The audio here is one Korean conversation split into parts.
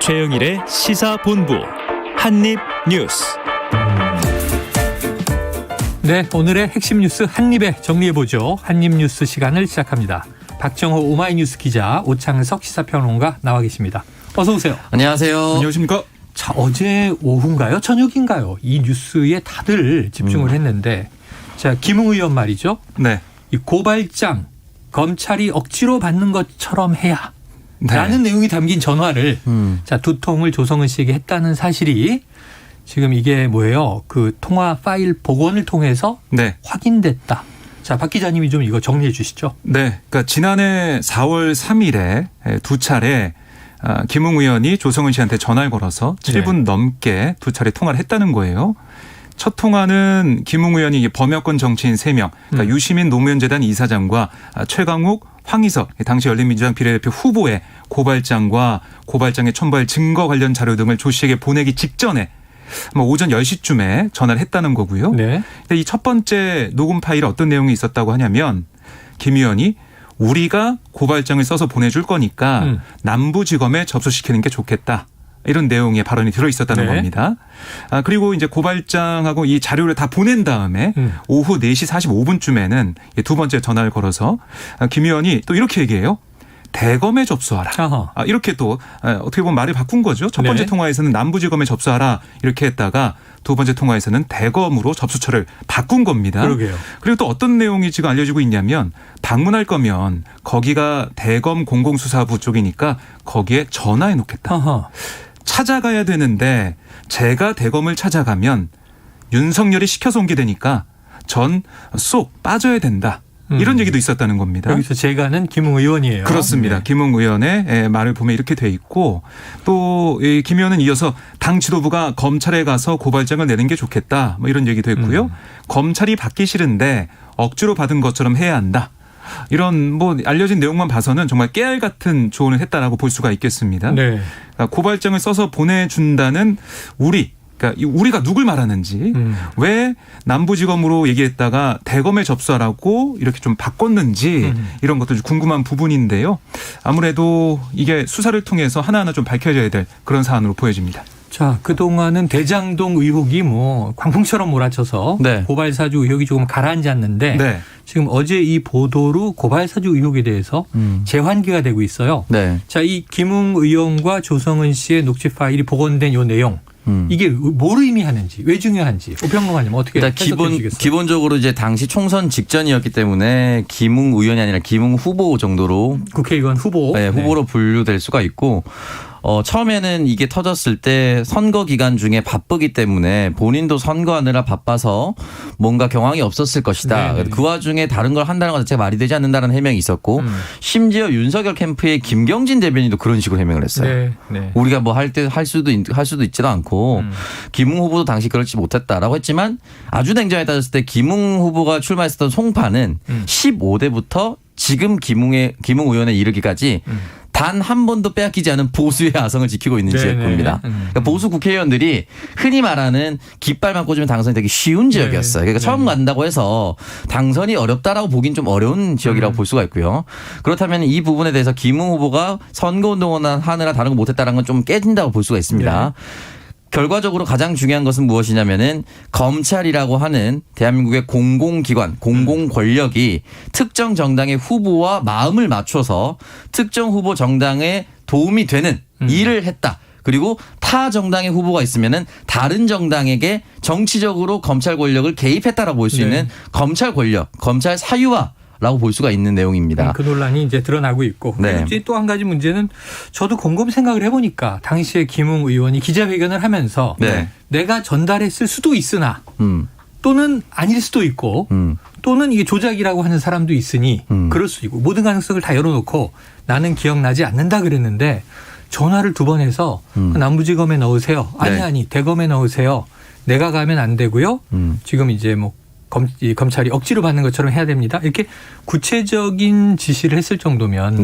최영일의 시사본부 한입뉴스. 네, 오늘의 핵심 뉴스 한입에 정리해보죠. 한입뉴스 시간을 시작합니다. 박정호 오마이뉴스 기자, 오창석 시사평론가 나와 계십니다. 어서 오세요. 안녕하세요. 안녕하십니까? 자, 어제 오후인가요? 저녁인가요? 이 뉴스에 다들 집중을 했는데, 자, 김웅 의원 말이죠. 네. 이 고발장 검찰이 억지로 받는 것처럼 해야 라는 내용이 담긴 전화를 자, 두 통을 조성은 씨에게 했다는 사실이 지금 이게 뭐예요? 그 통화 파일 복원을 통해서 네. 확인됐다. 자, 박 기자님이 좀 이거 정리해 주시죠. 네. 그러니까 지난해 4월 3일에 두 차례 김웅 의원이 조성은 씨한테 전화를 걸어서 7분 넘게 두 차례 통화를 했다는 거예요. 첫 통화는 김웅 의원이 범여권 정치인 3명, 그러니까 유시민 노무현재단 이사장과 최강욱, 황희석, 당시 열린민주당 비례대표 후보의 고발장과 고발장에 첨부할 증거 관련 자료 등을 조 씨에게 보내기 직전에 오전 10시쯤에 전화를 했다는 거고요. 네. 이 첫 번째 녹음 파일에 어떤 내용이 있었다고 하냐면 김 의원이 우리가 고발장을 써서 보내줄 거니까 남부지검에 접수시키는 게 좋겠다. 이런 내용의 발언이 들어있었다는 겁니다. 그리고 이제 고발장하고 이 자료를 다 보낸 다음에 오후 4시 45분쯤에는 두 번째 전화를 걸어서 김 의원이 또 이렇게 얘기해요. 대검에 접수하라. 이렇게 또 어떻게 보면 말을 바꾼 거죠. 첫 번째 통화에서는 남부지검에 접수하라 이렇게 했다가 두 번째 통화에서는 대검으로 접수처를 바꾼 겁니다. 그러게요. 그리고 또 어떤 내용이 지금 알려지고 있냐면 방문할 거면 거기가 대검 공공수사부 쪽이니까 거기에 전화해 놓겠다. 찾아가야 되는데 제가 대검을 찾아가면 윤석열이 시켜서 옮게 되니까 전 쏙 빠져야 된다. 이런 얘기도 있었다는 겁니다. 여기서 제가는 김웅 의원이에요. 그렇습니다. 네. 김웅 의원의 말을 보면 이렇게 돼 있고 또 김 의원은 이어서 당 지도부가 검찰에 가서 고발장을 내는 게 좋겠다. 뭐 이런 얘기도 했고요. 검찰이 받기 싫은데 억지로 받은 것처럼 해야 한다. 이런 뭐 알려진 내용만 봐서는 정말 깨알 같은 조언을 했다라고 볼 수가 있겠습니다. 네. 그러니까 고발장을 써서 보내준다는 그러니까 우리가 누굴 말하는지 왜 남부지검으로 얘기했다가 대검에 접수하라고 이렇게 좀 바꿨는지 이런 것도 좀 궁금한 부분인데요. 아무래도 이게 수사를 통해서 하나하나 좀 밝혀져야 될 그런 사안으로 보여집니다. 자, 그동안은 대장동 의혹이 뭐 광풍처럼 몰아쳐서 고발사주 의혹이 조금 가라앉았는데 지금 어제 이 보도로 고발사주 의혹에 대해서 재환기가 되고 있어요. 자, 이 김웅 의원과 조성은 씨의 녹취 파일이 복원된 이 내용. 이게 뭘 의미하는지, 왜 중요한지, 오평론가님 어떻게 해석해 주시겠어요? 기본적으로 이제 당시 총선 직전이었기 때문에 김웅 의원이 아니라 김웅 후보 정도로 국회의원 후보, 후보로 분류될 수가 있고. 처음에는 이게 터졌을 때 선거 기간 중에 바쁘기 때문에 본인도 선거하느라 바빠서 뭔가 경황이 없었을 것이다. 그 와중에 다른 걸 한다는 것 자체가 말이 되지 않는다는 해명이 있었고 심지어 윤석열 캠프의 김경진 대변인도 그런 식으로 해명을 했어요. 우리가 뭐 할 수도 있지도 않고 김웅 후보도 당시 그렇지 못했다라고 했지만 아주 냉정하게 따졌을 때 김웅 후보가 출마했었던 송파는 15대부터 지금 김웅 의원에 이르기까지 단 한 번도 빼앗기지 않은 보수의 아성을 지키고 있는 지역입니다. 그러니까 보수 국회의원들이 흔히 말하는 깃발만 꽂으면 당선이 되기 쉬운 지역이었어요. 그러니까 처음 간다고 해서 당선이 어렵다라고 보긴 좀 어려운 지역이라고 볼 수가 있고요. 그렇다면 이 부분에 대해서 김웅 후보가 선거운동을 하느라 다른 거 못했다는 건 좀 깨진다고 볼 수가 있습니다. 결과적으로 가장 중요한 것은 무엇이냐면은 검찰이라고 하는 대한민국의 공공기관, 공공권력이 특정 정당의 후보와 마음을 맞춰서 특정 후보 정당에 도움이 되는 일을 했다. 그리고 타 정당의 후보가 있으면은 다른 정당에게 정치적으로 검찰 권력을 개입했다라고 볼 수 있는 검찰 권력, 검찰 사유화 라고 볼 수가 있는 내용입니다. 그 논란이 이제 드러나고 있고. 이제 또 한 가지 문제는 저도 곰곰이 생각을 해보니까 당시에 김웅 의원이 기자회견을 하면서 내가 전달했을 수도 있으나 또는 아닐 수도 있고 또는 이게 조작이라고 하는 사람도 있으니 그럴 수 있고 모든 가능성을 다 열어놓고 나는 기억나지 않는다 그랬는데 전화를 2번 해서 남부지검에 넣으세요. 아니 대검에 넣으세요. 내가 가면 안 되고요. 지금 이제 뭐 검찰이 억지로 받는 것처럼 해야 됩니다. 이렇게 구체적인 지시를 했을 정도면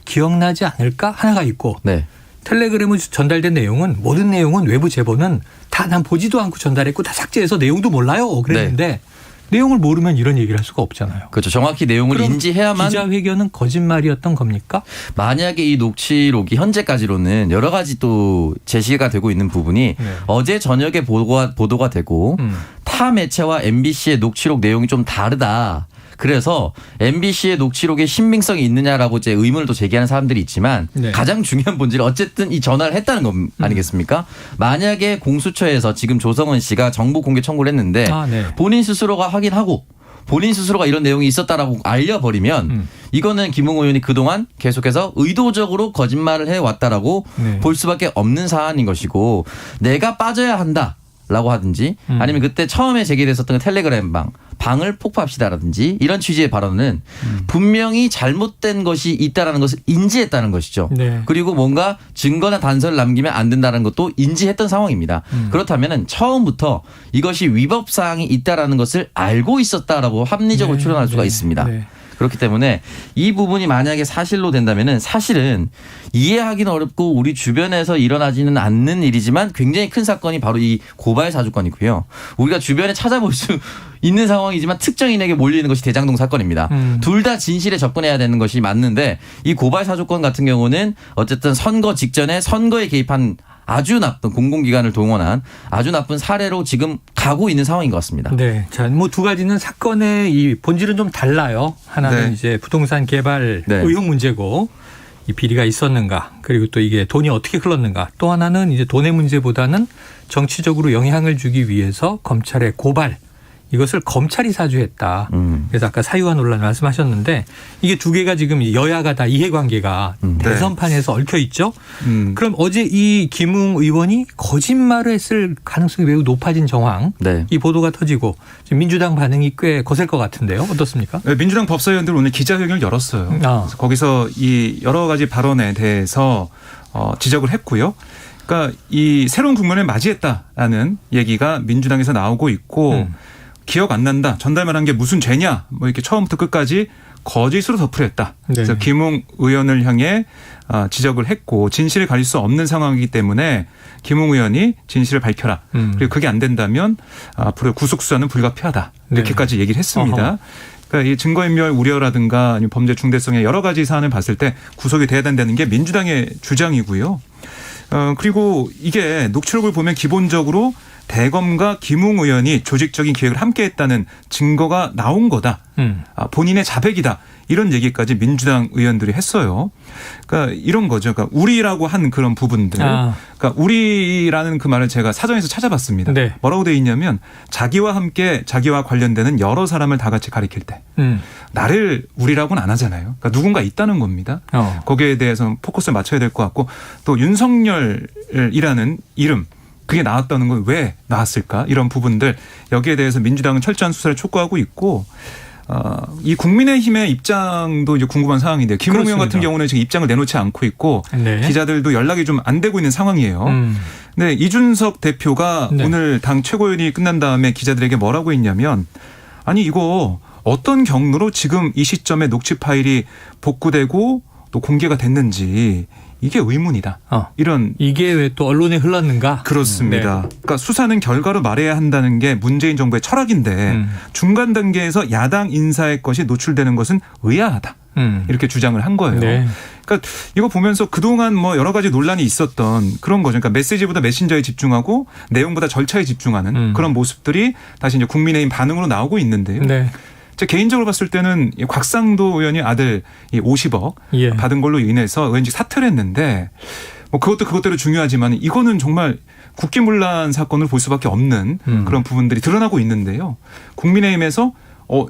기억나지 않을까 하나가 있고 텔레그램을 전달된 내용은 모든 내용은 외부 제보는 다 난 보지도 않고 전달했고 다 삭제해서 내용도 몰라요. 그랬는데 내용을 모르면 이런 얘기를 할 수가 없잖아요. 그렇죠. 정확히 내용을 인지해야만. 기자회견은 거짓말이었던 겁니까? 만약에 이 녹취록이 현재까지로는 여러 가지 또 제시가 되고 있는 부분이 어제 저녁에 보도가 되고 타 매체와 MBC의 녹취록 내용이 좀 다르다. 그래서 MBC의 녹취록에 신빙성이 있느냐라고 이제 의문을 또 제기하는 사람들이 있지만 가장 중요한 본질은 어쨌든 이 전화를 했다는 것 아니겠습니까? 만약에 공수처에서 지금 조성은 씨가 정보 공개 청구를 했는데 본인 스스로가 확인하고 본인 스스로가 이런 내용이 있었다라고 알려버리면 이거는 김웅 의원이 그동안 계속해서 의도적으로 거짓말을 해왔다라고 볼 수밖에 없는 사안인 것이고 내가 빠져야 한다. 라고 하든지 아니면 그때 처음에 제기됐었던 텔레그램 방을 폭파합시다라든지 이런 취지의 발언은 분명히 잘못된 것이 있다라는 것을 인지했다는 것이죠. 그리고 뭔가 증거나 단서를 남기면 안 된다는 것도 인지했던 상황입니다. 그렇다면 처음부터 이것이 위법 사항이 있다라는 것을 알고 있었다라고 합리적으로 추론할 수가 있습니다. 그렇기 때문에 이 부분이 만약에 사실로 된다면은 사실은 이해하기는 어렵고 우리 주변에서 일어나지는 않는 일이지만 굉장히 큰 사건이 바로 이 고발 사주건이고요. 우리가 주변에 찾아볼 수 있는 상황이지만 특정인에게 몰리는 것이 대장동 사건입니다. 둘 다 진실에 접근해야 되는 것이 맞는데 이 고발 사주건 같은 경우는 어쨌든 선거 직전에 선거에 개입한 아주 나쁜 공공기관을 동원한 아주 나쁜 사례로 지금 가고 있는 상황인 것 같습니다. 네. 자, 뭐 두 가지는 사건의 이 본질은 좀 달라요. 하나는 이제 부동산 개발 의혹 문제고 이 비리가 있었는가 그리고 또 이게 돈이 어떻게 흘렀는가 또 하나는 이제 돈의 문제보다는 정치적으로 영향을 주기 위해서 검찰의 고발 이것을 검찰이 사주했다. 그래서 아까 사유화 논란 말씀하셨는데 이게 두 개가 지금 여야가 다 이해관계가 대선판에서 얽혀 있죠. 그럼 어제 이 김웅 의원이 거짓말을 했을 가능성이 매우 높아진 정황. 이 보도가 터지고 지금 민주당 반응이 꽤 거셀 것 같은데요. 어떻습니까? 민주당 법사위원들 오늘 기자회견을 열었어요. 그래서 거기서 이 여러 가지 발언에 대해서 지적을 했고요. 그러니까 이 새로운 국면을 맞이했다라는 얘기가 민주당에서 나오고 있고 기억 안 난다. 전달만 한 게 무슨 죄냐. 뭐 이렇게 처음부터 끝까지 거짓으로 덮으렸다. 그래서 김웅 의원을 향해 지적을 했고 진실을 가릴 수 없는 상황이기 때문에 김웅 의원이 진실을 밝혀라. 그리고 그게 안 된다면 앞으로 구속 수사는 불가피하다. 이렇게까지 얘기를 했습니다. 그러니까 이 증거인멸 우려라든가 아니면 범죄 중대성의 여러 가지 사안을 봤을 때 구속이 돼야 된다는 게 민주당의 주장이고요. 그리고 이게 녹취록을 보면 기본적으로 대검과 김웅 의원이 조직적인 기획을 함께했다는 증거가 나온 거다. 본인의 자백이다. 이런 얘기까지 민주당 의원들이 했어요. 그러니까 이런 거죠. 그러니까 우리라고 한 그런 부분들. 그러니까 우리라는 그 말을 제가 사전에서 찾아봤습니다. 뭐라고 돼 있냐면 자기와 함께 자기와 관련되는 여러 사람을 다 같이 가리킬 때 나를 우리라고는 안 하잖아요. 그러니까 누군가 있다는 겁니다. 거기에 대해서 포커스를 맞춰야 될 것 같고 또 윤석열이라는 이름 그게 나왔다는 건 왜 나왔을까? 이런 부분들 여기에 대해서 민주당은 철저한 수사를 촉구하고 있고 이 국민의힘의 입장도 이제 궁금한 상황인데 김웅 의원 같은 경우는 지금 입장을 내놓지 않고 있고 기자들도 연락이 좀 안 되고 있는 상황이에요. 네, 이준석 대표가 오늘 당 최고위원이 끝난 다음에 기자들에게 뭐라고 했냐면 아니 이거 어떤 경로로 지금 이 시점에 녹취 파일이 복구되고 또 공개가 됐는지 이게 의문이다. 이런 이게 왜 또 언론에 흘렀는가? 그렇습니다. 그러니까 수사는 결과로 말해야 한다는 게 문재인 정부의 철학인데 중간 단계에서 야당 인사의 것이 노출되는 것은 의아하다. 이렇게 주장을 한 거예요. 그러니까 이거 보면서 그동안 뭐 여러 가지 논란이 있었던 그런 거죠. 그러니까 메시지보다 메신저에 집중하고 내용보다 절차에 집중하는 그런 모습들이 다시 이제 국민의힘 반응으로 나오고 있는데요. 제 개인적으로 봤을 때는 곽상도 의원이 아들 50억 받은 걸로 인해서 의원직 사퇴를 했는데 뭐 그것도 그것대로 중요하지만 이거는 정말 국기문란 사건을 볼 수밖에 없는 그런 부분들이 드러나고 있는데요. 국민의힘에서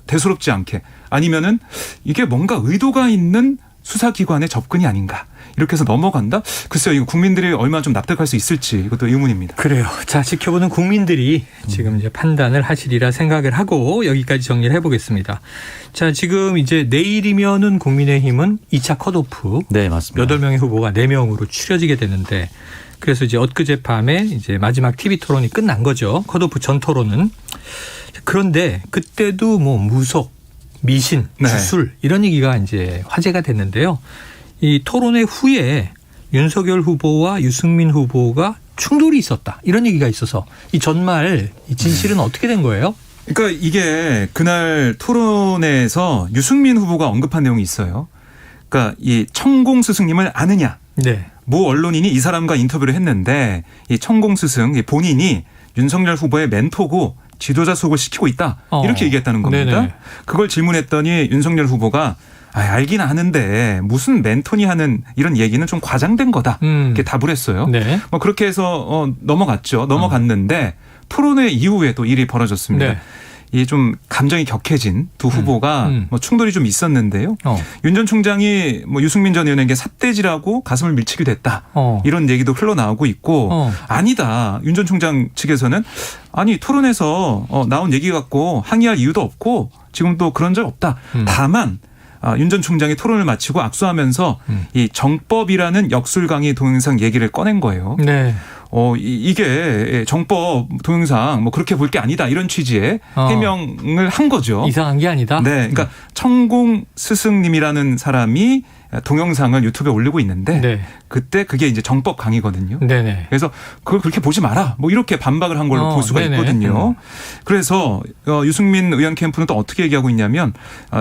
대수롭지 않게 아니면은 이게 뭔가 의도가 있는 수사기관의 접근이 아닌가. 이렇게 해서 넘어간다? 글쎄요. 이거 국민들이 얼마나 좀 납득할 수 있을지 이것도 의문입니다. 그래요. 자, 지켜보는 국민들이 지금 이제 판단을 하시리라 생각을 하고 여기까지 정리를 해보겠습니다. 자, 지금 이제 내일이면은 국민의힘은 2차 컷오프. 네, 맞습니다. 8명의 후보가 4명으로 추려지게 되는데 그래서 이제 엊그제 밤에 이제 마지막 TV 토론이 끝난 거죠. 컷오프 전 토론은. 그런데 그때도 뭐 무속, 미신, 주술 이런 얘기가 이제 화제가 됐는데요. 이 토론회 후에 윤석열 후보와 유승민 후보가 충돌이 있었다. 이런 얘기가 있어서 이 전말 이 진실은 어떻게 된 거예요? 그러니까 이게 그날 토론회에서 유승민 후보가 언급한 내용이 있어요. 그러니까 이 천공 스승님을 아느냐. 네. 모 언론인이 이 사람과 인터뷰를 했는데 이 천공 스승 본인이 윤석열 후보의 멘토고 지도자 수업을 시키고 있다. 이렇게 얘기했다는 겁니다. 네네. 그걸 질문했더니 윤석열 후보가 알긴 아는데 무슨 멘토니 하는 이런 얘기는 좀 과장된 거다. 이렇게 답을 했어요. 네. 뭐 그렇게 해서 넘어갔죠. 넘어갔는데 토론회 이후에 또 일이 벌어졌습니다. 네. 이 좀 감정이 격해진 두 후보가 뭐 충돌이 좀 있었는데요. 윤 전 총장이 뭐 유승민 전 의원에게 삿대질하고 가슴을 밀치기도 했다. 이런 얘기도 흘러나오고 있고 아니다. 윤 전 총장 측에서는 아니 토론에서 나온 얘기 갖고 항의할 이유도 없고 지금 또 그런 적 없다. 다만 윤 전 총장이 토론을 마치고 악수하면서 이 정법이라는 역술 강의 동영상 얘기를 꺼낸 거예요. 네. 이게 정법 동영상 뭐 그렇게 볼 게 아니다 이런 취지의 해명을 한 거죠. 이상한 게 아니다. 네, 그러니까 천공 스승님이라는 사람이 동영상을 유튜브에 올리고 있는데 네. 그때 그게 이제 정법 강의거든요. 네네. 그래서 그걸 그렇게 보지 마라. 뭐 이렇게 반박을 한 걸로 볼 수가 네네. 있거든요. 그래서 유승민 의원 캠프는 또 어떻게 얘기하고 있냐면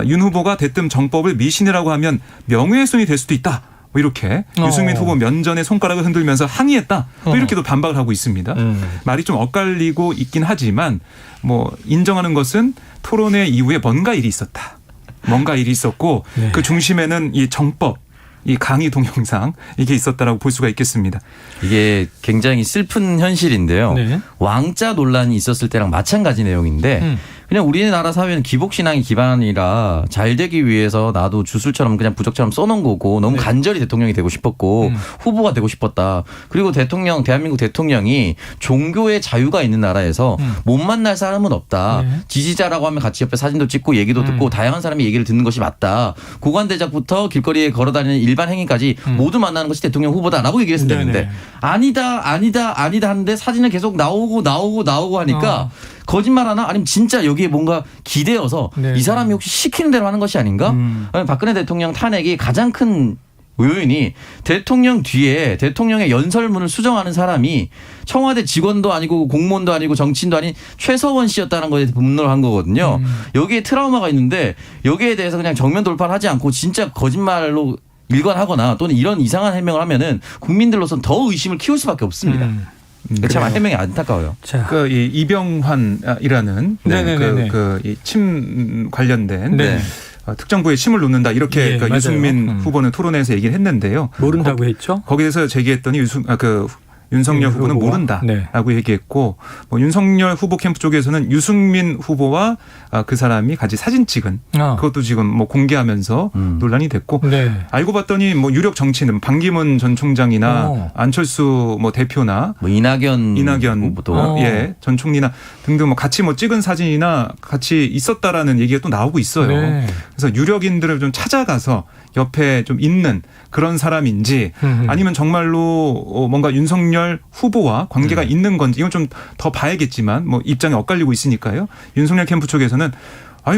윤 후보가 대뜸 정법을 미신이라고 하면 명예훼손이 될 수도 있다. 뭐 이렇게 유승민 후보 면전에 손가락을 흔들면서 항의했다. 또 이렇게도 반박을 하고 있습니다. 말이 좀 엇갈리고 있긴 하지만 뭐 인정하는 것은 토론회 이후에 뭔가 일이 있었다. 뭔가 일이 있었고 네. 그 중심에는 이 정법, 이 강의 동영상 이게 있었다라고 볼 수가 있겠습니다. 이게 굉장히 슬픈 현실인데요. 네. 왕자 논란이 있었을 때랑 마찬가지 내용인데 그냥 우리나라 사회는 기복신앙이 기반이라 잘 되기 위해서 나도 주술처럼 그냥 부적처럼 써놓은 거고 너무 네. 간절히 대통령이 되고 싶었고 후보가 되고 싶었다. 그리고 대한민국 대통령이 종교의 자유가 있는 나라에서 못 만날 사람은 없다. 네. 지지자라고 하면 같이 옆에 사진도 찍고 얘기도 듣고 다양한 사람이 얘기를 듣는 것이 맞다. 고관대작부터 길거리에 걸어다니는 일반 행위까지 모두 만나는 것이 대통령 후보다라고 얘기를 했을 네네. 때인데 아니다 하는데 사진을 계속 나오고 하니까 거짓말 하나 아니면 진짜 여기에 뭔가 기대어서 네. 이 사람이 혹시 시키는 대로 하는 것이 아닌가? 박근혜 대통령 탄핵이 가장 큰 요인이 대통령 뒤에 대통령의 연설문을 수정하는 사람이 청와대 직원도 아니고 공무원도 아니고 정치인도 아닌 최서원 씨였다는 거에 분노를 한 거거든요. 여기에 트라우마가 있는데 여기에 대해서 그냥 정면 돌파를 하지 않고 진짜 거짓말로 일관하거나 또는 이런 이상한 해명을 하면은 국민들로서는 더 의심을 키울 수밖에 없습니다. 참 해명이 안타까워요. 자, 이 이병환이라는 침 관련된 네. 특정부에 침을 놓는다 이렇게 예, 유승민 맞아요. 후보는 토론회에서 얘기를 했는데요. 모른다고 했죠. 거기에서 제기했더니 윤석열 후보는 후보가? 모른다라고 얘기했고 윤석열 후보 캠프 쪽에서는 유승민 후보와 그 사람이 같이 사진 찍은 그것도 지금 뭐 공개하면서 논란이 됐고 네. 알고 봤더니 뭐 유력 정치는 반기문 전 총장이나 안철수 뭐 대표나 뭐 이낙연 후보도 전 총리나 등등 뭐 같이 뭐 찍은 사진이나 같이 있었다라는 얘기가 또 나오고 있어요. 네. 그래서 유력인들을 좀 찾아가서 옆에 좀 있는 그런 사람인지 아니면 정말로 뭔가 윤석열 후보와 관계가 있는 건지 이건 좀 더 봐야겠지만 뭐 입장이 엇갈리고 있으니까요. 윤석열 캠프 쪽에서는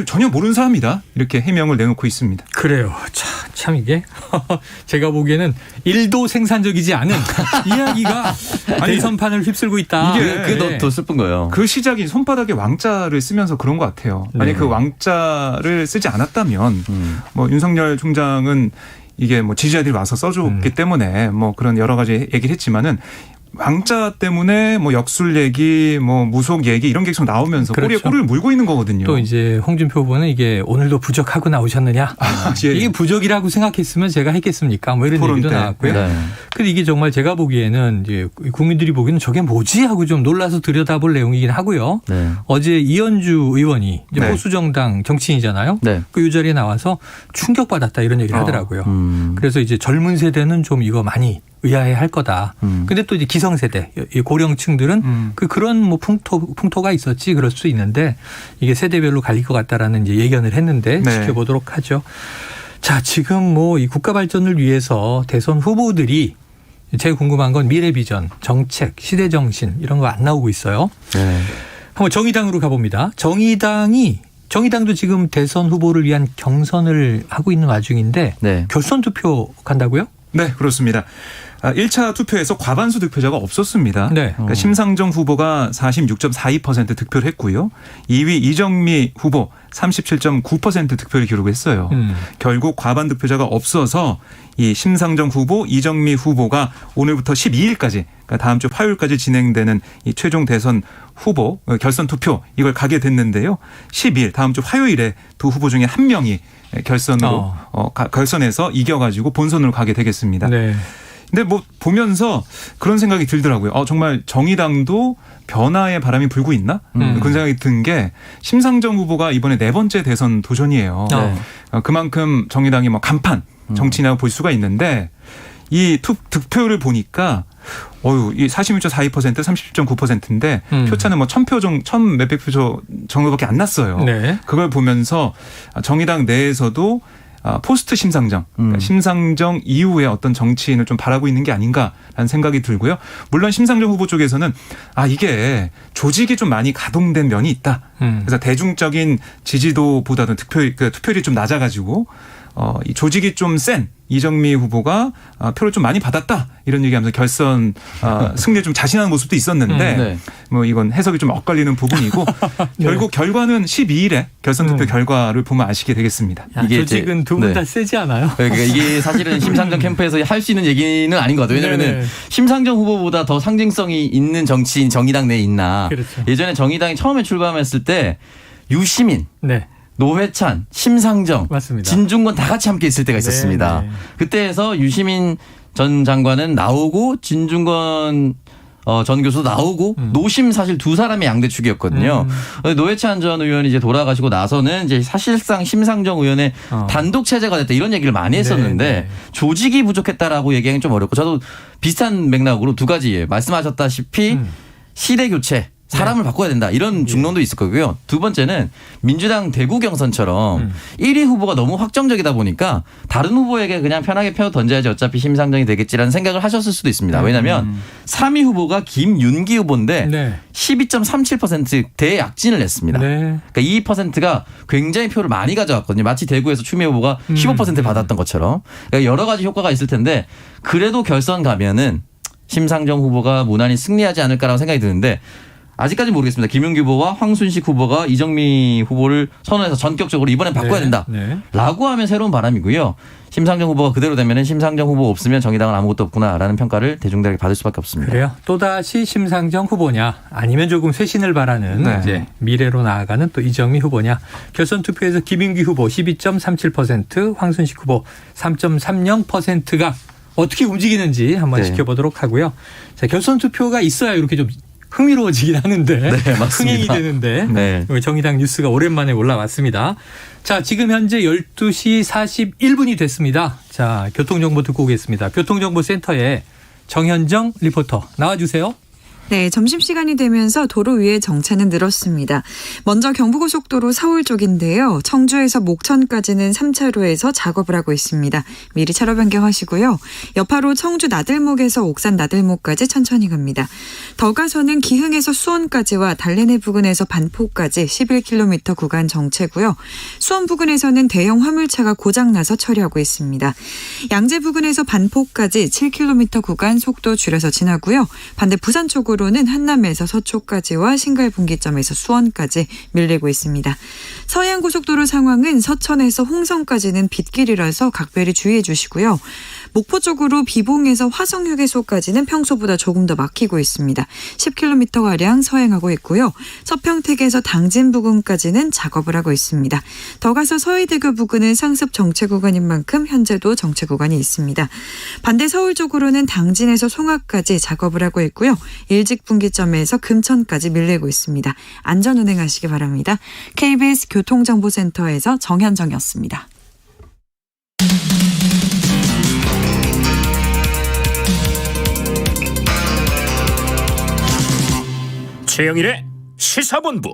전혀 모르는 사람이다 이렇게 해명을 내놓고 있습니다. 그래요. 참 이게 제가 보기에는 1도 생산적이지 않은 이야기가 대선판을 휩쓸고 있다. 그게 더 슬픈 거예요. 그 시작이 손바닥에 왕자를 쓰면서 그런 것 같아요. 만약 그 왕자를 쓰지 않았다면 뭐 윤석열 총장은 이게 뭐 지지자들이 와서 써줬기 때문에 뭐 그런 여러 가지 얘기를 했지만은 왕자 때문에 뭐 역술 얘기, 뭐 무속 얘기 이런 게 계속 나오면서 그렇죠. 꼬리에 꼬리를 물고 있는 거거든요. 또 이제 홍준표 후보는 이게 오늘도 부적하고 나오셨느냐. 이게 부적이라고 생각했으면 제가 했겠습니까? 뭐 이런 얘기도 나왔고요. 네. 근데 이게 정말 제가 보기에는 이제 국민들이 보기에는 저게 뭐지 하고 좀 놀라서 들여다볼 내용이긴 하고요. 네. 어제 이현주 의원이 이제 네. 보수정당 정치인이잖아요. 네. 그 이 자리에 나와서 충격받았다 이런 얘기를 하더라고요. 그래서 이제 젊은 세대는 좀 이거 많이 의아해 할 거다. 근데 또 이제 기성세대, 고령층들은 그런 뭐 풍토가 있었지 그럴 수 있는데 이게 세대별로 갈릴 것 같다라는 이제 예견을 했는데 네. 지켜보도록 하죠. 자, 지금 뭐 이 국가 발전을 위해서 대선 후보들이 제가 궁금한 건 미래 비전, 정책, 시대 정신 이런 거 안 나오고 있어요. 네. 한번 정의당으로 가봅니다. 정의당도 지금 대선 후보를 위한 경선을 하고 있는 와중인데 네. 결선 투표 간다고요? 네, 그렇습니다. 1차 투표에서 과반수 득표자가 없었습니다. 네. 그러니까 심상정 후보가 46.42% 득표를 했고요. 2위 이정미 후보 37.9% 득표를 기록했어요. 결국 과반 득표자가 없어서 이 심상정 후보, 이정미 후보가 오늘부터 12일까지 그러니까 다음 주 화요일까지 진행되는 이 최종 대선 후보 결선 투표 이걸 가게 됐는데요. 12일 다음 주 화요일에 두 후보 중에 한 명이 결선으로 결선에서 이겨가지고 본선으로 가게 되겠습니다. 네. 근데 뭐 보면서 그런 생각이 들더라고요. 정말 정의당도 변화의 바람이 불고 있나? 그런 생각이 든 게 심상정 후보가 이번에 4번째 대선 도전이에요. 그만큼 정의당이 뭐 간판 정치냐고 볼 수가 있는데 이 득표를 보니까 이 46.42%, 30.9%인데 표차는 뭐 1000표 정도, 1000 몇백 표 정도밖에 안 났어요. 네. 그걸 보면서 정의당 내에서도 포스트 심상정, 그러니까 심상정 이후에 어떤 정치인을 좀 바라고 있는 게 아닌가라는 생각이 들고요. 물론 심상정 후보 쪽에서는 이게 조직이 좀 많이 가동된 면이 있다. 그래서 대중적인 지지도보다는 투표율이 좀 낮아가지고 이 조직이 좀 센 이정미 후보가 표를 좀 많이 받았다 이런 얘기하면서 결선 승리에 좀 자신하는 모습도 있었는데 네. 뭐 이건 해석이 좀 엇갈리는 부분이고 네. 결국 결과는 12일에 결선 투표 결과를 보면 아시게 되겠습니다. 이게 조직은 두 분 다 네. 세지 않아요? 그러니까 이게 사실은 심상정 캠프에서 할 수 있는 얘기는 아닌 것 같아요. 왜냐하면 네네. 심상정 후보보다 더 상징성이 있는 정치인 정의당 내에 있나. 그렇죠. 예전에 정의당이 처음에 출범했을 때 유시민, 네. 노회찬, 심상정, 맞습니다. 진중권 다 같이 함께 있을 때가 있었습니다. 네, 네. 그때에서 유시민 전 장관은 나오고 진중권 전 교수도 나오고 노심 사실 두 사람의 양대축이었거든요. 노회찬 전 의원이 이제 돌아가시고 나서는 이제 사실상 심상정 의원의 단독 체제가 됐다 이런 얘기를 많이 했었는데 네, 네. 조직이 부족했다라고 얘기하기는 좀 어렵고 저도 비슷한 맥락으로 두 가지 말씀하셨다시피 시대 교체. 사람을 바꿔야 된다. 이런 중론도 있을 거고요. 두 번째는 민주당 대구 경선처럼 1위 후보가 너무 확정적이다 보니까 다른 후보에게 그냥 편하게 표 던져야지 어차피 심상정이 되겠지라는 생각을 하셨을 수도 있습니다. 왜냐하면 3위 후보가 김윤기 후보인데 네. 12.37% 대약진을 냈습니다. 네. 그러니까 2%가 굉장히 표를 많이 가져왔거든요. 마치 대구에서 추미애 후보가 15% 받았던 것처럼. 그러니까 여러 가지 효과가 있을 텐데 그래도 결선 가면은 심상정 후보가 무난히 승리하지 않을까라고 생각이 드는데 아직까지 모르겠습니다. 김윤기 후보와 황순식 후보가 이정미 후보를 선언해서 전격적으로 이번엔 바꿔야 된다. 네. 라고 하면 새로운 바람이고요. 심상정 후보가 그대로 되면 심상정 후보 없으면 정의당은 아무것도 없구나라는 평가를 대중들에게 받을 수밖에 없습니다. 그래요. 또다시 심상정 후보냐 아니면 조금 쇄신을 바라는 네. 이제 미래로 나아가는 또 이정미 후보냐. 결선 투표에서 김윤기 후보 12.37%, 황순식 후보 3.30%가 어떻게 움직이는지 한번 네. 지켜보도록 하고요. 자, 결선 투표가 있어야 이렇게 좀 흥미로워지긴 하는데 네, 맞습니다. 흥행이 되는데 네. 정의당 뉴스가 오랜만에 올라왔습니다. 자, 지금 현재 12시 41분이 됐습니다. 자, 교통정보 듣고 오겠습니다. 교통정보센터에 정현정 리포터 나와주세요. 네, 점심시간이 되면서 도로 위에 정체는 늘었습니다. 먼저 경부고속도로 서울 쪽인데요. 청주에서 목천까지는 3차로에서 작업을 하고 있습니다. 미리 차로 변경하시고요. 여파로 청주 나들목에서 옥산 나들목까지 천천히 갑니다. 더 가서는 기흥에서 수원까지와 달래내 부근에서 반포까지 11km 구간 정체고요. 수원 부근에서는 대형 화물차가 고장나서 처리하고 있습니다. 양재 부근에서 반포까지 7km 구간 속도 줄여서 지나고요. 반대 부산 쪽으로 는 한남에서 서초까지와 신갈분기점에서 수원까지 밀리고 있습니다. 서해안고속도로 상황은 서천에서 홍성까지는 빗길이라서 각별히 주의해 주시고요. 목포 쪽으로 비봉에서 화성휴게소까지는 평소보다 조금 더 막히고 있습니다. 10km가량 서행하고 있고요. 서평택에서 당진 부근까지는 작업을 하고 있습니다. 더 가서 서해대교 부근은 상습 정체 구간인 만큼 현재도 정체 구간이 있습니다. 반대 서울 쪽으로는 당진에서 송악까지 작업을 하고 있고요. 일직분기점에서 금천까지 밀리고 있습니다. 안전운행하시기 바랍니다. KBS 교통정보센터에서 정현정이었습니다. 최영일의 시사본부.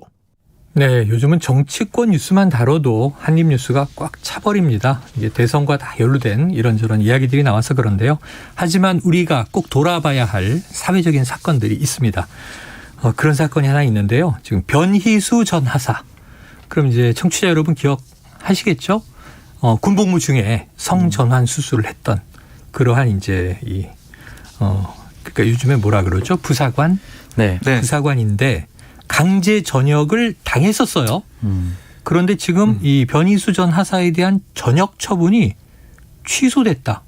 네, 요즘은 정치권 뉴스만 다뤄도 한입뉴스가 꽉 차버립니다. 이게 대선과 다 연루된 이런저런 이야기들이 나와서 그런데요. 하지만 우리가 꼭 돌아봐야 할 사회적인 사건들이 있습니다. 그런 사건이 하나 있는데요. 지금 변희수 전 하사. 그럼 이제 청취자 여러분 기억하시겠죠? 군복무 중에 성전환 수술을 했던 그러한 이제 이 그러니까 요즘에 뭐라 그러죠? 부사관? 네. 네. 부사관인데 강제 전역을 당했었어요. 그런데 지금 이 변희수 전 하사에 대한 전역 처분이 취소됐다.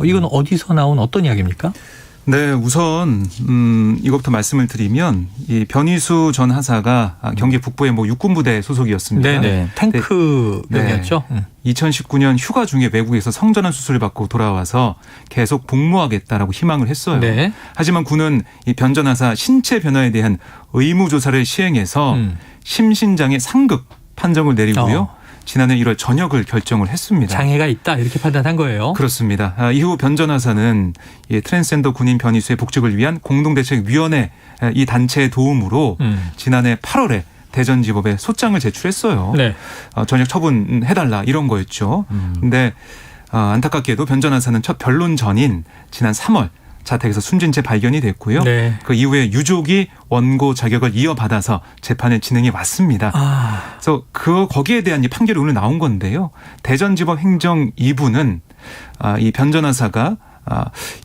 이건 어디서 나온 어떤 이야기입니까? 네, 우선 이것부터 말씀을 드리면 이 변희수 전 하사가 경기 북부의 뭐 육군부대 소속이었습니다. 네네. 탱크병이었죠. 2019년 휴가 중에 외국에서 성전환 수술을 받고 돌아와서 계속 복무하겠다라고 희망을 했어요. 네. 하지만 군은 이 변 전 하사 신체 변화에 대한 의무 조사를 시행해서 심신장애 상급 판정을 내리고요. 지난해 1월 전역을 결정을 했습니다. 장애가 있다 이렇게 판단한 거예요. 그렇습니다. 이후 변 전 하사는 트랜스젠더 군인 변희수의 복직을 위한 공동대책위원회 이 단체의 도움으로 지난해 8월에 대전지법에 소장을 제출했어요. 네. 전역 처분해달라 이런 거였죠. 근데 안타깝게도 변 전 하사는 첫 변론 전인 지난 3월 자택에서 숨진 채 발견이 됐고요. 네. 그 이후에 유족이 원고 자격을 이어받아서 재판의 진행이 왔습니다. 그래서 거기에 대한 이 판결이 오늘 나온 건데요. 대전지법 행정 2부는 이 변 전 하사가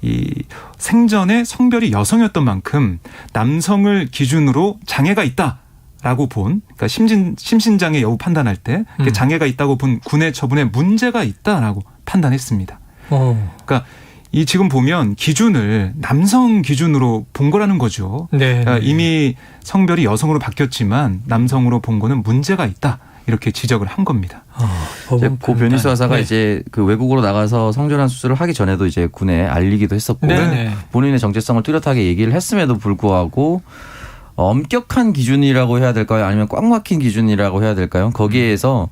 이 생전에 성별이 여성이었던 만큼 남성을 기준으로 장애가 있다라고 본, 그러니까 심신장애 여부 판단할 때 장애가 있다고 본 군의 처분에 문제가 있다라고 판단했습니다. 그러니까 이 지금 보면 기준을 남성 기준으로 본 거라는 거죠. 네. 이미 성별이 여성으로 바뀌었지만 남성으로 본 거는 문제가 있다. 이렇게 지적을 한 겁니다. 이제 고 변희수 하사가 이제 그 외국으로 나가서 성전환 수술을 하기 전에도 이제 군에 알리기도 했었고 본인의 정체성을 뚜렷하게 얘기를 했음에도 불구하고 엄격한 기준이라고 해야 될까요? 아니면 꽉 막힌 기준이라고 해야 될까요? 거기에서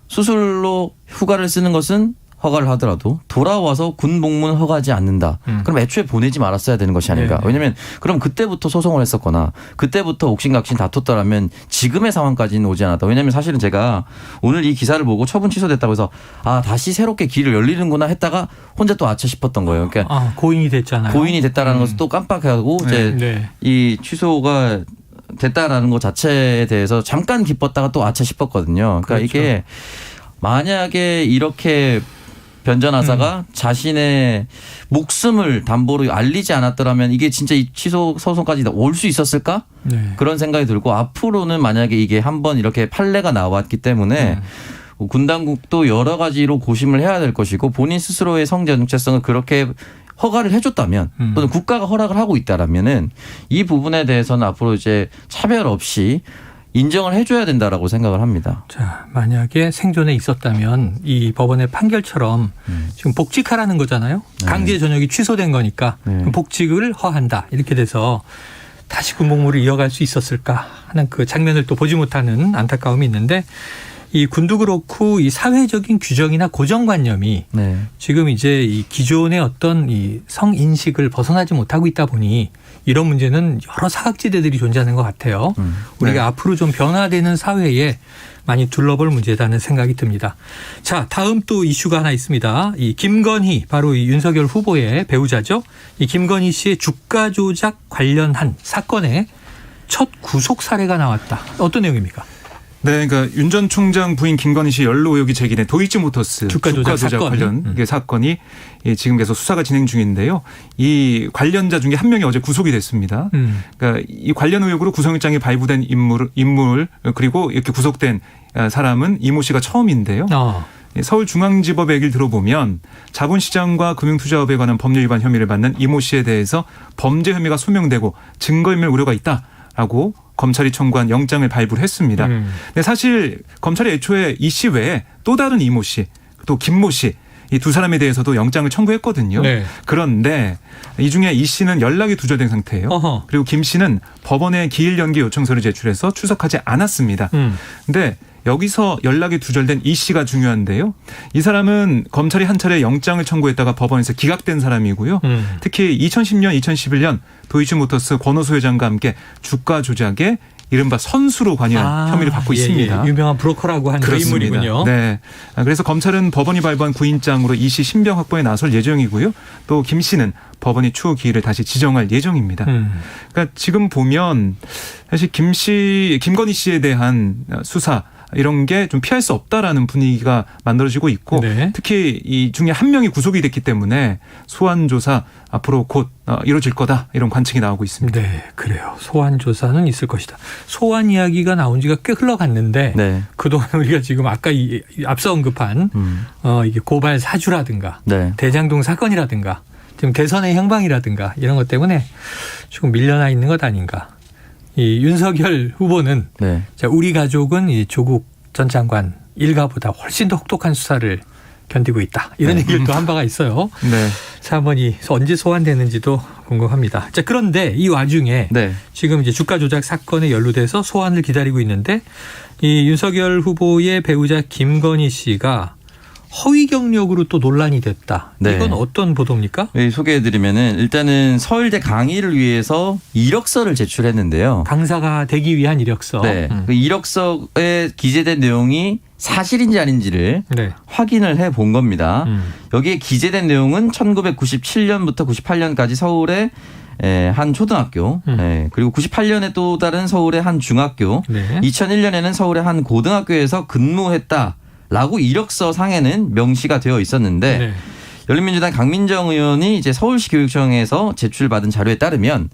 수술로 휴가를 쓰는 것은 허가를 하더라도 돌아와서 군 복무는 허가하지 않는다. 그럼 애초에 보내지 말았어야 되는 것이 아닌가. 왜냐하면 그럼 그때부터 소송을 했었거나 그때부터 옥신각신 다퉜더라면 지금의 상황까지는 오지 않았다. 왜냐하면 사실은 제가 오늘 이 기사를 보고 처분 취소됐다고 해서 다시 새롭게 길을 열리는구나 했다가 혼자 또 아차 싶었던 거예요. 그러니까 고인이 됐잖아요. 고인이 됐다라는 것을 또 깜빡하고 이제 이 취소가 됐다라는 것 자체에 대해서 잠깐 기뻤다가 또 아차 싶었거든요. 그러니까 그렇죠. 이게 만약에 이렇게 변 전 하사가 자신의 목숨을 담보로 알리지 않았더라면 이게 진짜 이 취소 소송까지 올 수 있었을까? 그런 생각이 들고 앞으로는 만약에 이게 한번 이렇게 판례가 나왔기 때문에 군 당국도 여러 가지로 고심을 해야 될 것이고 본인 스스로의 성적 정체성을 그렇게 허가를 해줬다면 또는 국가가 허락을 하고 있다라면은 이 부분에 대해서는 앞으로 이제 차별 없이 인정을 해줘야 된다라고 생각을 합니다. 자, 만약에 생존에 있었다면 이 법원의 판결처럼 지금 복직하라는 거잖아요. 강제 전역이 취소된 거니까 복직을 허한다. 이렇게 돼서 다시 군복무를 이어갈 수 있었을까 하는 그 장면을 또 보지 못하는 안타까움이 있는데 이 군도 그렇고 이 사회적인 규정이나 고정관념이 지금 이제 이 기존의 어떤 이 성인식을 벗어나지 못하고 있다 보니 이런 문제는 여러 사각지대들이 존재하는 것 같아요. 우리가 앞으로 좀 변화되는 사회에 많이 둘러볼 문제다는 생각이 듭니다. 자, 다음 또 이슈가 하나 있습니다. 이 김건희, 바로 이 윤석열 후보의 배우자죠. 이 김건희 씨의 주가 조작 관련한 사건에 첫 구속 사례가 나왔다. 어떤 내용입니까? 네, 그러니까 윤 전 총장 부인 김건희 씨 연루 의혹이 제기된 도이치모터스 주가 조작 관련 사건이 지금 계속 수사가 진행 중인데요. 이 관련자 중에 한 명이 어제 구속이 됐습니다. 그러니까 이 관련 의혹으로 구속영장이 발부된 인물 그리고 이렇게 구속된 사람은 이모 씨가 처음인데요. 서울중앙지법 얘기를 들어보면 자본시장과 금융투자업에 관한 법률 위반 혐의를 받는 이모 씨에 대해서 범죄 혐의가 소명되고 증거인멸 우려가 있다라고 검찰이 청구한 영장을 발부를 했습니다. 근데 사실 검찰이 애초에 이 씨 외에 또 다른 이모 씨, 또 김모 씨 이 두 사람에 대해서도 영장을 청구했거든요. 그런데 이 중에 이 씨는 연락이 두절된 상태예요. 그리고 김 씨는 법원에 기일 연기 요청서를 제출해서 출석하지 않았습니다. 근데 여기서 연락이 두절된 이 씨가 중요한데요. 이 사람은 검찰이 한 차례 영장을 청구했다가 법원에서 기각된 사람이고요. 특히 2010년, 2011년 도이치모터스 권오수 회장과 함께 주가 조작에 이른바 선수로 관여한 혐의를 받고 있습니다. 유명한 브로커라고 하는 그 인물이군요. 네. 그래서 검찰은 법원이 발부한 구인장으로 이 씨 신병 확보에 나설 예정이고요. 또 김 씨는 법원이 추후 기일을 다시 지정할 예정입니다. 그러니까 지금 보면 사실 김건희 씨에 대한 수사 이런 게 좀 피할 수 없다라는 분위기가 만들어지고 있고 네. 특히 이 중에 한 명이 구속이 됐기 때문에 소환 조사 앞으로 곧 이루어질 거다 이런 관측이 나오고 있습니다. 네, 그래요. 소환 조사는 있을 것이다. 소환 이야기가 나온 지가 꽤 흘러갔는데 네. 그동안 우리가 지금 아까 앞서 언급한 이게 고발 사주라든가 네. 대장동 사건이라든가 지금 대선의 향방이라든가 이런 것 때문에 조금 밀려나 있는 것 아닌가. 이 윤석열 후보는 네. 자, 우리 가족은 이 조국 전 장관 일가보다 훨씬 더 혹독한 수사를 견디고 있다. 이런 얘기를 또 한 바가 있어요. 네. 자, 한번 언제 소환되는지도 궁금합니다. 자, 그런데 이 와중에 네. 지금 이제 주가 조작 사건에 연루돼서 소환을 기다리고 있는데 이 윤석열 후보의 배우자 김건희 씨가 허위 경력으로 또 논란이 됐다. 네. 이건 어떤 보도입니까? 네, 소개해드리면은 일단은 서울대 강의를 위해서 이력서를 제출했는데요. 강사가 되기 위한 이력서. 네. 그 이력서에 기재된 내용이 사실인지 아닌지를 네. 확인을 해 본 겁니다. 여기에 기재된 내용은 1997년부터 98년까지 서울의 한 초등학교, 그리고 98년에 또 다른 서울의 한 중학교, 네. 2001년에는 서울의 한 고등학교에서 근무했다라고 이력서 상에는 명시가 되어 있었는데 네. 열린민주당 강민정 의원이 이제 서울시 교육청에서 제출받은 자료에 따르면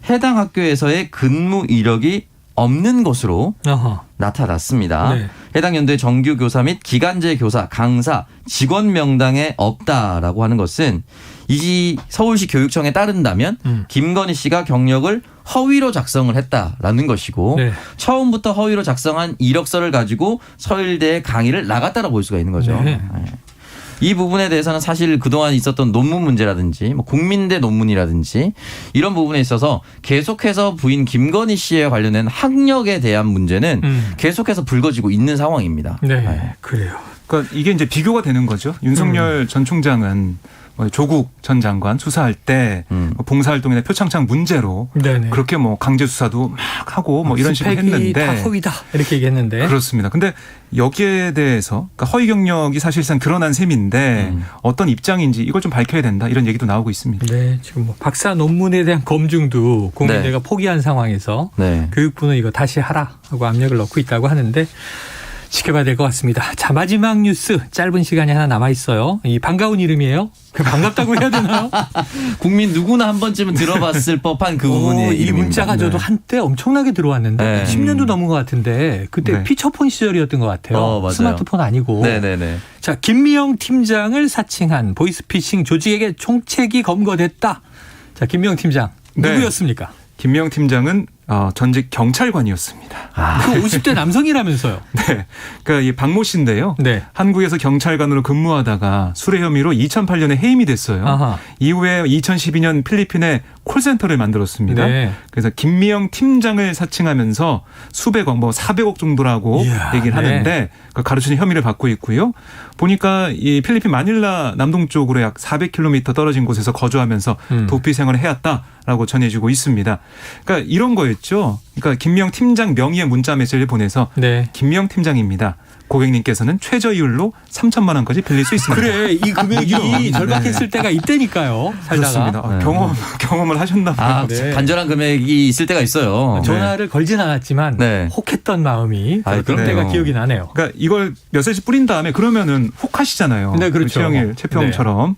해당 학교에서의 근무 이력이 없는 것으로 어허. 나타났습니다. 네. 해당 연도의 정규 교사 및 기간제 교사, 강사, 직원 명단에 없다라고 하는 것은 이 서울시 교육청에 따른다면 김건희 씨가 경력을 허위로 작성을 했다라는 것이고 네. 처음부터 허위로 작성한 이력서를 가지고 서울대에 강의를 나갔다라고 볼 수가 있는 거죠. 네. 네. 이 부분에 대해서는 사실 그동안 있었던 논문 문제라든지 뭐 국민대 논문이라든지 이런 부분에 있어서 계속해서 부인 김건희 씨에 관련된 학력에 대한 문제는 계속해서 불거지고 있는 상황입니다. 네. 그래요. 그러니까 이게 이제 비교가 되는 거죠. 윤석열 전 총장은 조국 전 장관 수사할 때 봉사활동이나 표창장 문제로 네네. 그렇게 뭐 강제 수사도 막 하고 뭐 이런 식으로 스펙이 했는데 다 허위다 이렇게 얘기했는데 그렇습니다. 근데 여기에 대해서 그러니까 허위 경력이 사실상 드러난 셈인데 어떤 입장인지 이걸 좀 밝혀야 된다 이런 얘기도 나오고 있습니다. 네, 지금 뭐 박사 논문에 대한 검증도 국민대가 네. 포기한 상황에서 네. 교육부는 이거 다시 하라 하고 압력을 넣고 있다고 하는데 지켜봐야 될 것 같습니다. 자, 마지막 뉴스 짧은 시간이 하나 남아 있어요. 이 반가운 이름이에요. 반갑다고 해야 되나요? 국민 누구나 한 번쯤은 들어봤을 법한 그 부분의 이 이름입니다. 문자가 저도 한때 엄청나게 들어왔는데 네. 10년도 넘은 것 같은데 그때 네. 피처폰 시절이었던 것 같아요. 맞아요. 스마트폰 아니고. 네네네. 자, 김미영 팀장을 사칭한 보이스피싱 조직에게 총책이 검거됐다. 자, 김미영 팀장 네. 누구였습니까? 김명 팀장은 전직 경찰관이었습니다. 그 50대 남성이라면서요. 네. 그러니까 이 박모 씨인데요. 네. 한국에서 경찰관으로 근무하다가 수뢰 혐의로 2008년에 해임이 됐어요. 아하. 이후에 2012년 필리핀에 콜센터를 만들었습니다. 네. 그래서 김미영 팀장을 사칭하면서 수백억, 뭐 400억 정도라고 이야, 얘기를 네. 하는데 그 가르치는 혐의를 받고 있고요. 보니까 이 필리핀 마닐라 남동쪽으로 약 400km 떨어진 곳에서 거주하면서 도피 생활을 해왔다라고 전해지고 있습니다. 그러니까 이런 거였죠. 그러니까 김미영 팀장 명의의 문자 메시지를 보내서 네. 김미영 팀장입니다. 고객님께서는 최저이율로 3천만 원까지 빌릴 수 있습니다. 그래, 이 금액이 절박했을 때가 이때니까요. 살다가. 그렇습니다. 경험을 하셨나 봐요. 네. 간절한 금액이 있을 때가 있어요. 전화를 걸진 않았지만 네. 혹했던 마음이 그런 그럼요. 때가 기억이 나네요. 그러니까 이걸 몇세씩 뿌린 다음에 그러면은 혹하시잖아요. 네, 그렇죠. 최영일 최평처럼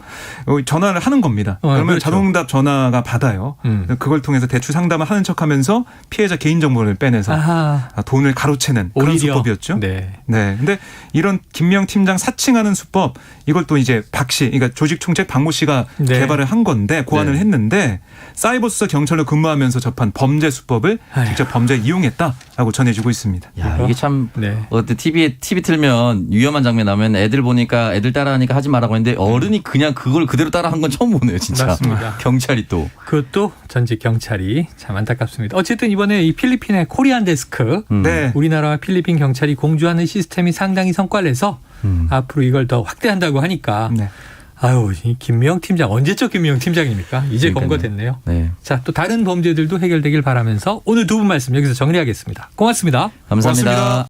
전화를 하는 겁니다. 그러면 그렇죠. 자동응답 전화가 받아요. 그걸 통해서 대출 상담을 하는 척하면서 피해자 개인정보를 빼내서 아하. 돈을 가로채는 그런 오히려. 수법이었죠. 네. 네. 근데 이런 김명 팀장 사칭하는 수법 이걸 또 이제 박 씨, 그러니까 조직 총책 박모 씨가 네. 개발을 한 건데 고안을 네. 했는데 사이버 수사 경찰로 근무하면서 접한 범죄 수법을 아휴. 직접 범죄에 이용했다라고 전해지고 있습니다. 야, 이게 참 네. 어때 TV 틀면 위험한 장면 나오면 애들 보니까 애들 따라하니까 하지 말라고 했는데 어른이 그냥 그걸 그대로 따라한 건 처음 보네요, 진짜. 맞습니다. 경찰이 또. 그것도 전직 경찰이 참 안타깝습니다. 어쨌든 이번에 이 필리핀의 코리안 데스크 네. 우리나라와 필리핀 경찰이 공조하는 시스템이 상당히 성과를 내서 앞으로 이걸 더 확대한다고 하니까 네. 아유, 이 김미영 팀장 언제적 김미영 팀장입니까? 이제 그러니까요. 검거됐네요. 네. 자, 또 다른 범죄들도 해결되길 바라면서 오늘 두 분 말씀 여기서 정리하겠습니다. 고맙습니다. 감사합니다. 고맙습니다.